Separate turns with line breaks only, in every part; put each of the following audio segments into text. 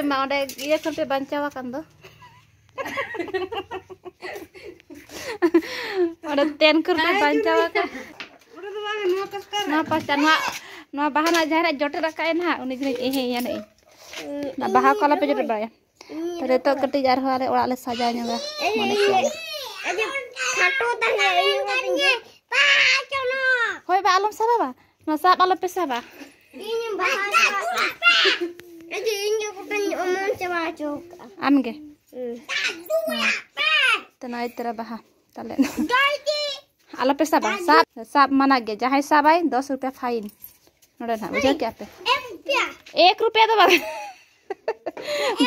पे मा ओडे ये खन पे बंचावा kan do ओडे 10 कर पे बंचावा का ना पास्ता ना bahana jahana jote rakain ha uni jini ehe ya nei na baha kala pe jote baya tare to kati jar hare ora le saja nyoga mane kya
aje khato tanya iu katanya pa chono
hoi ba alam saba ba na sab ala pe saba
ini baha aje injo katanya omong coba coba
amge tena itera baha tale ala pe saba sab mana ge jahai sabai 10 rupiah fine नोड़ा ना बुझा क्या पे 1 रुपया तो बात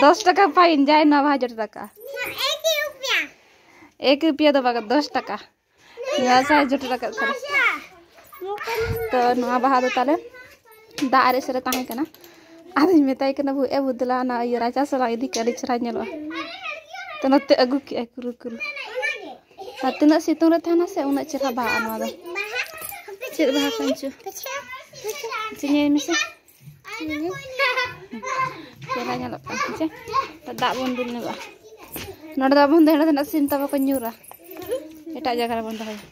10 टका fine जाए ना 9,000 टका 1 रुपया तो बात 10 टका या 6,000 टका तो ना बाहर तो ताले दारे से रहता है क्या आदमी में ताई करना वो बुदला ना ये राजा सला इधी कर इचरा न्यलो तो नते अगु की कुरु कुरु नाते ना सितुंग रहता है ना से उन्हें चेहरा बाहर ना दो चेहरा बाहर Kanchu sini misa kira nyala panci tak bondul nih bah nada tak bondul nada nak sinta apa nyura kita jaga bondul aja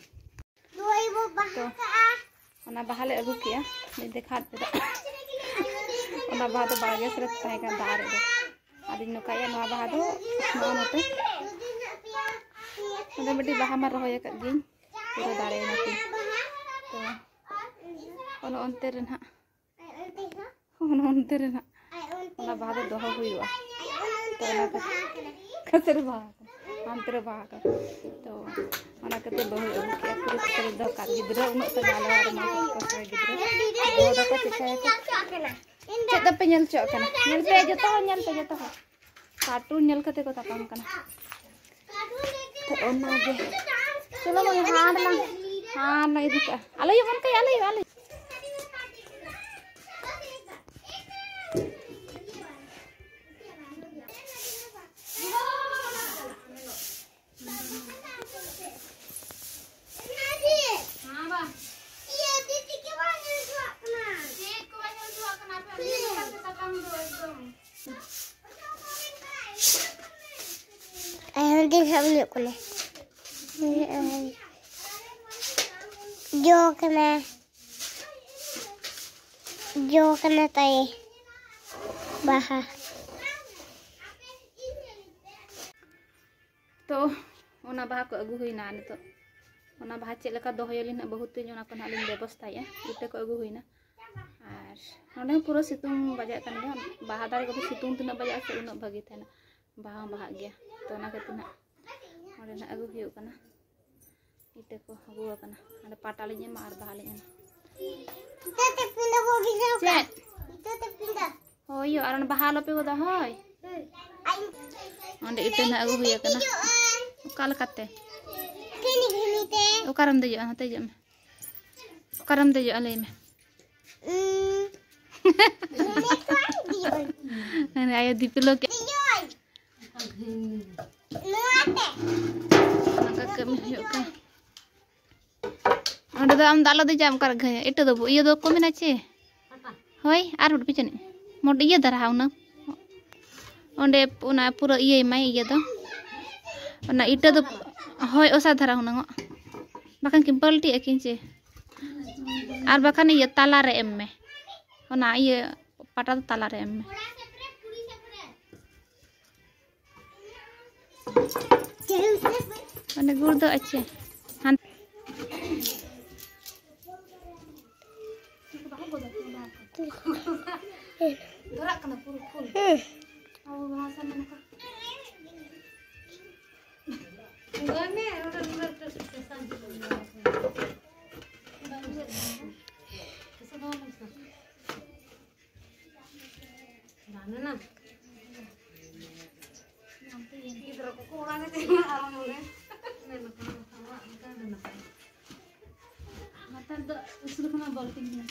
mana bahale agu kia ini dekat beda mana bah tu bahagia seret saya kan dar itu ada nukaya mana bah tu mana tu ada bedi bah mar roya kat gin pura dar itu nanti ono onterin ha ona bahada doha huiwa to ona kasar bahaka antere bahaka to ona kate doha agu ke puri kare do kar gidra unok ta gala ar ma ko gidra doda ko chekaya ko chet da pe nyel chok kana nyel pe joto kartun nyel kate ko tapam kana to ona ge chalo mo haan na idika alo yo mon kai alo
Dia tak boleh kulit. Jo kena tay baha.
तो ओना बाहा को अगु हुईना नितो ओना बाहा check लेका दोहयलिन ना बहुत दिन ओना को ना लिन व्यवस्था या इते को अगु हुईना आर नोने पूरा सितुंग बजाय तन गया बाहा दारे को सितुंग तना बजाय से उन भागी थाना बाहा गया तो ओना कतना ओने ना अगु हुयो कना इते को अगु कना अरे पाटाली ने मार बाहा ले ना
Tete pindah bogi jauh. Tete pindah.
Oh yo aran baha lope ko da hoy onde ite na agu huya kana kal katte
Gini te.
ukaram de jo hate jam ukaram de jo ale me Nene ayo dipilo ke naka kami yo ka onde do am dalo de jam kar gaya itu do iyo do ko mena che hoy ar hud pichani mod iya darah una onde una pura iya mai iya do ona ita do hoy osa darah una ngo bakan kimpalti akin che ar bakan iya tala re emme ona iya pata do tala re emme onde gur do ache han Dorak kena puru-puru. Awal bahasa mana kah? Enggak nih, udah terus kesan gitu. Kesan apa? Mana nak? Nanti yang kita kurang itu orang orang. Nenek kamu kan nenek. Mata tu usul kena bolting ni.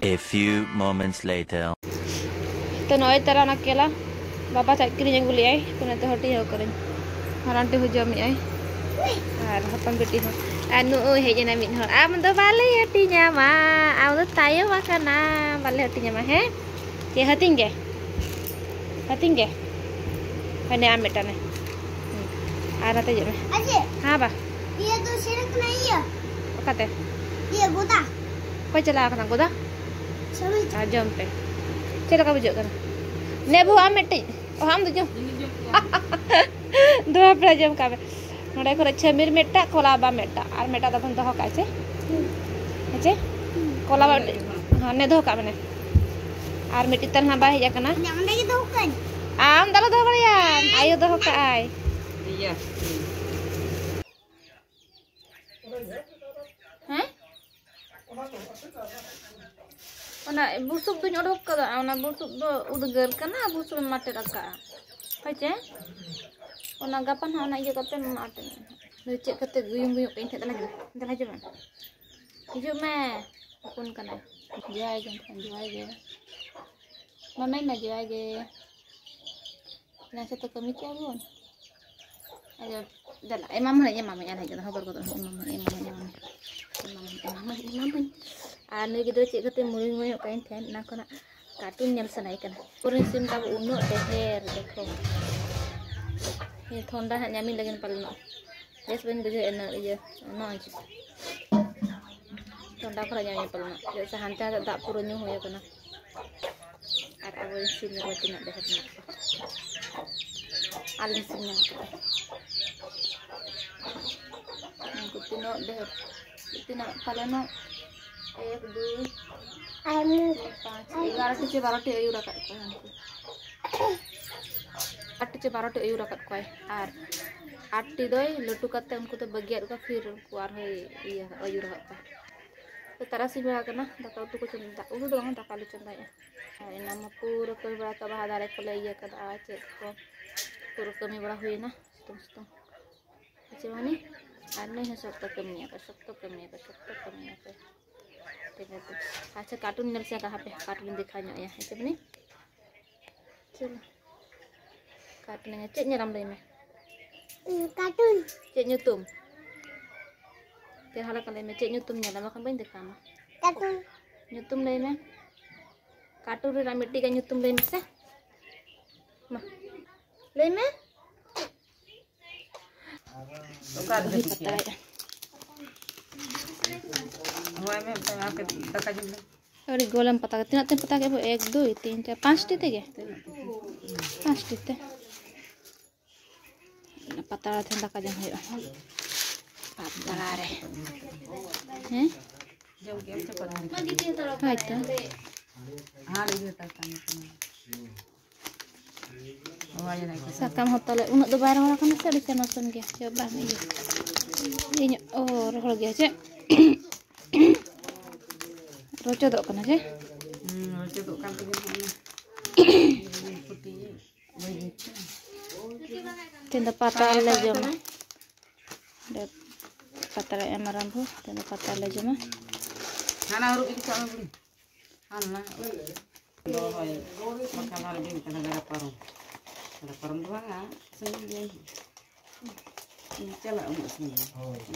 A few moments later.
तो नए तरह ना केला बाबा चाकरी जंग बुली आई तो नते हटी हो करें हरांटे हो जमी आई आर हपन बेटी हो anu hejena min hor am do bale hati nya ma am do tayo makana bale hati nya ma he Ke hating ke. Pane ameta ne. Ara te jeme.
Aje,
Ha ba.
dia tuh sirik naik ya.
Okate.
Dia goda.
Koi chala kana goda.
Sama
Jom pe. Chala ka bujok kana. Ne bu ameti. Oh ham tu jom. Dua pela jom ka be. Node ko chemir meta kola ba meta. Ar meta da bun doh ka che. Ache. Kola ba ha ne doh ka bene. Ar meti tan ha ba ya kana.
yang ada gitu kan.
Am dalo doh ya. Ayo doh ka ai.
Iya.
Hah? Ona busuk duñ odok kada ona busuk do udgar kana busuk mate raka. Pace? Ona gapan ona iya kate mate. Do cek kate guyung-guyung kain tet lagi. Entar aja man. Hijuk me. Pun kana. Juai ge. Mamai na juai ge. Nah satu kami cabun. Ayo, dah emang mama ya lagi dah kabar kau emang. Anu gitu cek kete mulai kain ten, nak kena kartun nyel sanai kan. Kurang sim tahu uno deher dekho. Ini thonda nak nyamin lagi paling no. Yes ben gede enak iya, no aja. Thonda kurang nyamin paling no. Jadi sehanta tak purun nyuh ya kena. Ada boleh sim yang tidak deher nak. Alin sim yang apa? Tino deh, tino kalau no, 1, 2, 5, 11 से 12 ayu rakat ko hanku 8 से 12 ayu rakat ko ar 8 ti doi lutu kate unku te bagiat ka fir kuar hai iya ayu rakat ka to tarasi bera kana daka utu ko chunda udu dong daka lu chunda ya ina ma puro ko bera ka bahadare ko le iya kada ache ko puro kami bera huina situng ache mani aneh sok kami ka अच्छा cartoon नल से कहाँ पे cartoon दिखाने आया है चलने चलो cartoon है चेक नरम ले में
Kartun.
चेक न्यूतुम तेरे हालत ले में चेक न्यूतुम नरम माखन बंद दिखा मा
Kartun.
न्यूतुम ले में कार्टून रे मिट्टी का न्यूतुम ले में से मा ले में तो का भी पता है और गोलम पता के तीन पता के 1 2 3 4 5 टी थे 5 टी थे पता थे दाका जम है पता रे हैं
Jauh game cepat.
हाय तो
Hari itu tak tanya. Awalnya naik.
sakam hotel unak do bayar orang kan se di noson ge coba nih ini oh rohol ge aja roco dok kan aja
Coba kan begini. Putih.
tenda patah le jom de patah emaran bu tenda patah le jom
Nana huruf itu sama beli. Hana. Makan hari ini kita ada parung. Ada parung dua nggak? Sendiri. Ini celak untuk sendiri.